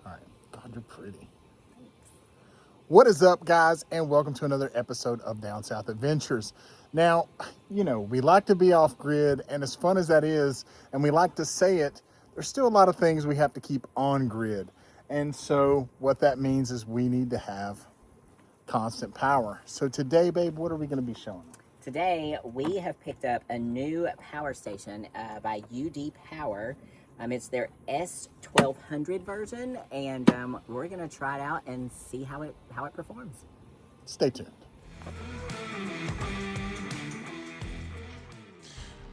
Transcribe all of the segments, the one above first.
All right. God, you're pretty. What is up, guys, and welcome to another episode of Down South Adventures. Now, you know, we like to be off grid, and as fun as that is, and we like to say it, there's still a lot of things we have to keep on grid. And so what that means is we need to have constant power. So today, babe, what are we going to be showing? Today, we have picked up a new power station by UDPOWER. It's their S1200 version, and we're going to try it out and see how it performs. Stay tuned.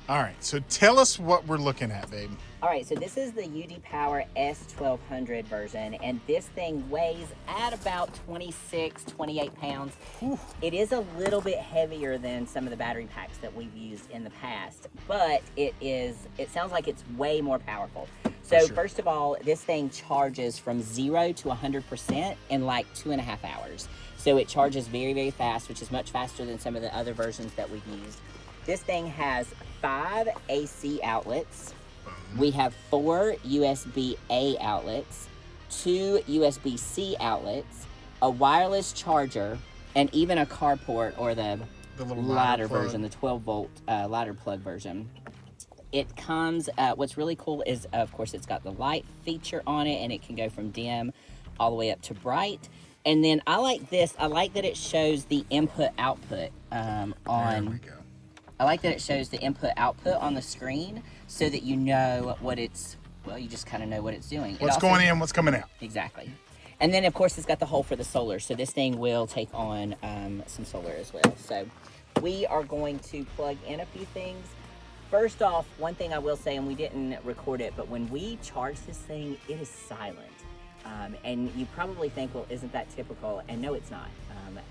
All right, so tell us what we're looking at, babe. All right, so this is the UDPOWER S1200 version, and this thing weighs at about 26, 28 pounds. Whew. It is a little bit heavier than some of the battery packs that we've used in the past, but it sounds like it's way more powerful. So sure. First of all, this thing charges from 0 to 100% in like 2.5 hours. So it charges very, very fast, which is much faster than some of the other versions that we've used. This thing has 5 AC outlets. We have 4 USB-A outlets, 2 USB-C outlets, a wireless charger, and even a car port, or the lighter version, the 12-volt lighter plug version. It comes, what's really cool is, of course, it's got the light feature on it, and it can go from dim all the way up to bright. And then I like this. I like that it shows the input-output on... There we go. I like that it shows the input-output on the screen so that you know what it's, well, you just kind of know what it's doing. What's going in, what's coming out. Exactly. And then, of course, it's got the hole for the solar, so this thing will take on some solar as well. So we are going to plug in a few things. First off, one thing I will say, and we didn't record it, but when we charge this thing, it is silent. And you probably think, well, isn't that typical? And no, it's not.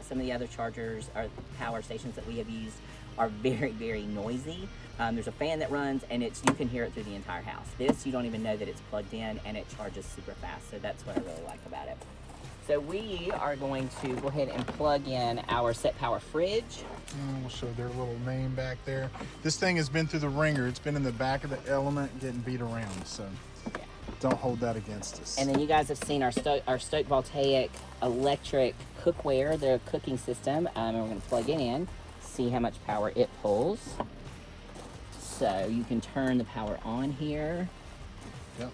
Some of the other chargers or power stations that we have used are very, very noisy. There's a fan that runs, and you can hear it through the entire house. This, you don't even know that it's plugged in, and it charges super fast. So that's what I really like about it. So we are going to go ahead and plug in our set power fridge. We'll show their little name back there. This thing has been through the ringer. It's been in the back of the element getting beat around. So yeah. Don't hold that against us. And then you guys have seen our Stoke Voltaic electric cookware, their cooking system. And we're going to plug it in, see how much power it pulls. So you can turn the power on here. Yep.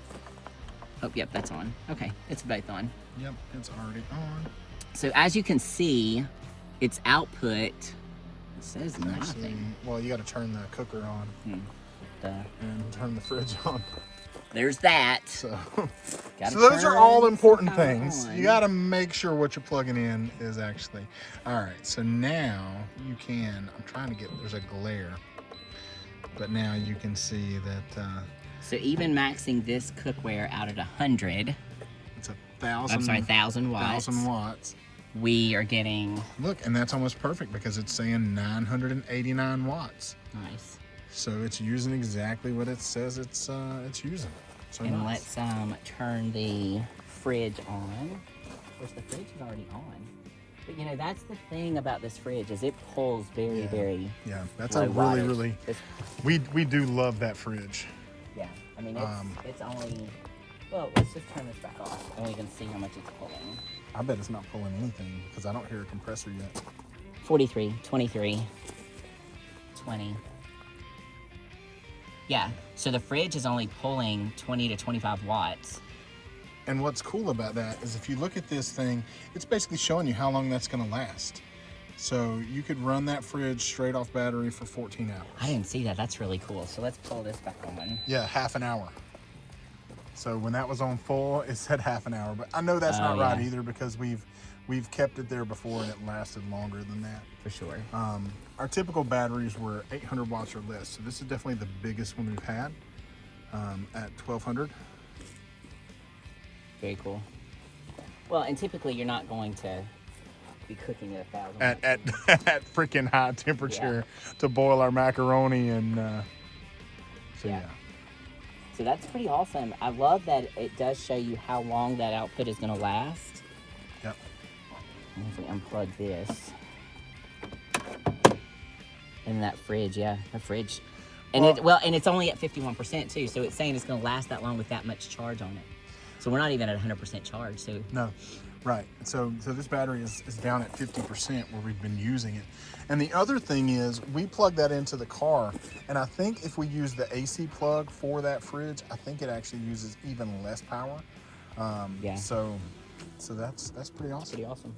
Oh, yep, that's on. Okay, it's both on. Yep, it's already on. So as you can see, its output, it says nothing. Well, you got to turn the cooker on and turn the fridge on. There's that. So those are all important things. On. You got to make sure what you're plugging in is actually. All right, so now you can, I'm trying to get, there's a glare, but now you can see that. So even maxing this cookware out at 100. It's 1,000. I'm sorry, 1,000 watts. 1,000 watts. We are getting. Look, and that's almost perfect because it's saying 989 watts. Nice. So it's using exactly what it says it's using. So and nice. Let's turn the fridge on. Of course, the fridge is already on. But you know, that's the thing about this fridge is it pulls very, very. Yeah, that's a really. We do love that fridge. Yeah, I mean it's only. Well, let's just turn this back off, and we can see how much it's pulling. I bet it's not pulling anything because I don't hear a compressor yet. 43, 23, 20. Yeah, so the fridge is only pulling 20 to 25 watts. And what's cool about that is if you look at this thing, it's basically showing you how long that's going to last. So you could run that fridge straight off battery for 14 hours. I didn't see that. That's really cool. So let's pull this back on. Yeah, half an hour. So when that was on full, it said half an hour. But I know that's not right either because we've kept it there before and it lasted longer than that. For sure. Our typical batteries were 800 watts or less. So this is definitely the biggest one we've had at 1,200. Very cool. Well, and typically you're not going to be cooking at 1,000. At freaking high temperature to boil our macaroni and yeah. So that's pretty awesome. I love that it does show you how long that output is going to last. Yep. And if we unplug this. And that fridge, the fridge. And and it's only at 51% too, so it's saying it's going to last that long with that much charge on it. So we're not even at 100% charge. So No, right. So this battery is down at 50% where we've been using it. And the other thing is we plug that into the car, and I think if we use the AC plug for that fridge, I think it actually uses even less power. yeah, So that's pretty awesome. pretty awesome.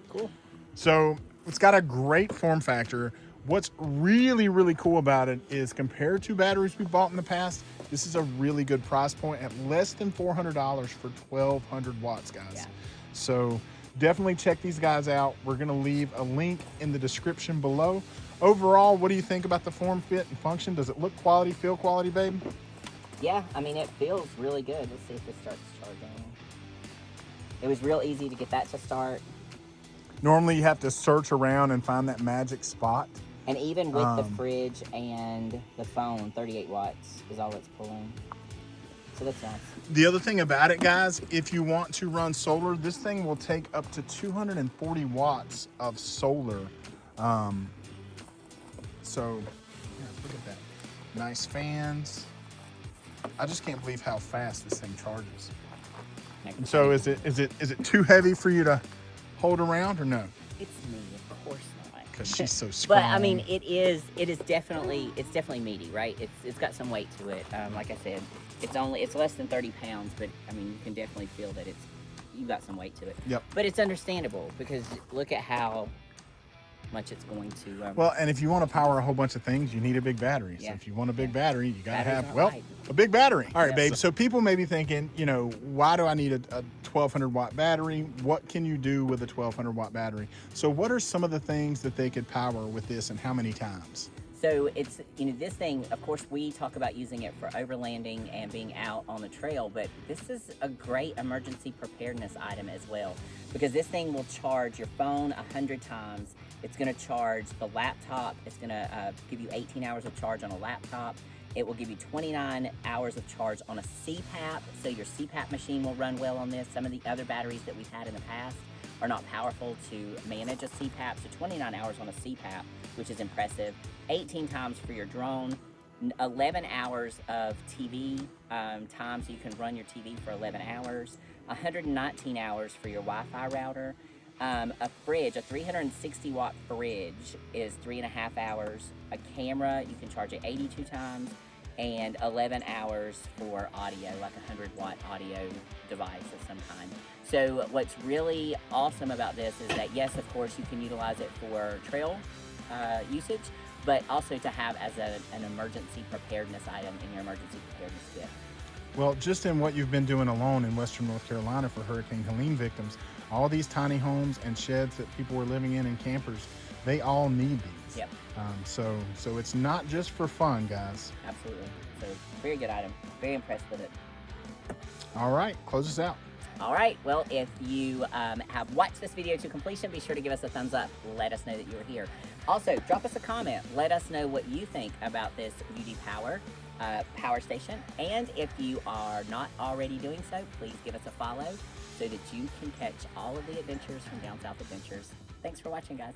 Cool. So it's got a great form factor. What's really, really cool about it is compared to batteries we bought in the past, this is a really good price point at less than $400 for 1,200 watts, guys. Yeah. So definitely check these guys out. We're gonna leave a link in the description below. Overall, what do you think about the form, fit, and function? Does it look quality, feel quality, babe? Yeah, I mean, it feels really good. Let's see if this starts charging. It was real easy to get that to start. Normally you have to search around and find that magic spot. And even with the fridge and the phone, 38 watts is all it's pulling. So that's nice. The other thing about it, guys, if you want to run solar, this thing will take up to 240 watts of solar. So, yeah, look at that. Nice fans. I just can't believe how fast this thing charges. And so is it too heavy for you to hold around or no? It's me, of course not. Because she's so strong. But I mean, it is definitely meaty, right? It's got some weight to it. Like I said, it's less than 30 pounds, but I mean, you can definitely feel that you've got some weight to it. Yep. But it's understandable because look at how much it's going to. Well, and if you want to power a whole bunch of things, you need a big battery. Yeah. So if you want a big battery, you got to Batteries have, are well, right. a big battery. All right, Yeah. babe. So people may be thinking, why do I need a 1,200 watt battery? What can you do with a 1,200 watt battery? So what are some of the things that they could power with this and how many times? So it's, this thing, of course, we talk about using it for overlanding and being out on the trail, but this is a great emergency preparedness item as well, because this thing will charge your phone 100 times. It's gonna charge the laptop. It's gonna give you 18 hours of charge on a laptop. It will give you 29 hours of charge on a CPAP, so your CPAP machine will run well on this. Some of the other batteries that we've had in the past are not powerful to manage a CPAP, so 29 hours on a CPAP, which is impressive. 18 times for your drone, 11 hours of TV time, so you can run your TV for 11 hours, 119 hours for your Wi-Fi router. A fridge, a 360 watt fridge is 3.5 hours. A camera, you can charge it 82 times, and 11 hours for audio, like a 100 watt audio device of some kind. So what's really awesome about this is that, yes, of course, you can utilize it for trail usage, but also to have as an emergency preparedness item in your emergency preparedness kit. Well, just in what you've been doing alone in Western North Carolina for Hurricane Helene victims, all these tiny homes and sheds that people were living in and campers, they all need these. Yep. So it's not just for fun, guys. Absolutely. So very good item. Very impressed with it. All right, close us out. All right, well, if you have watched this video to completion, be sure to give us a thumbs up. Let us know that you were here. Also, drop us a comment. Let us know what you think about this UDPOWER power station. And if you are not already doing so, please give us a follow so that you can catch all of the adventures from Down South Adventures. Thanks for watching, guys.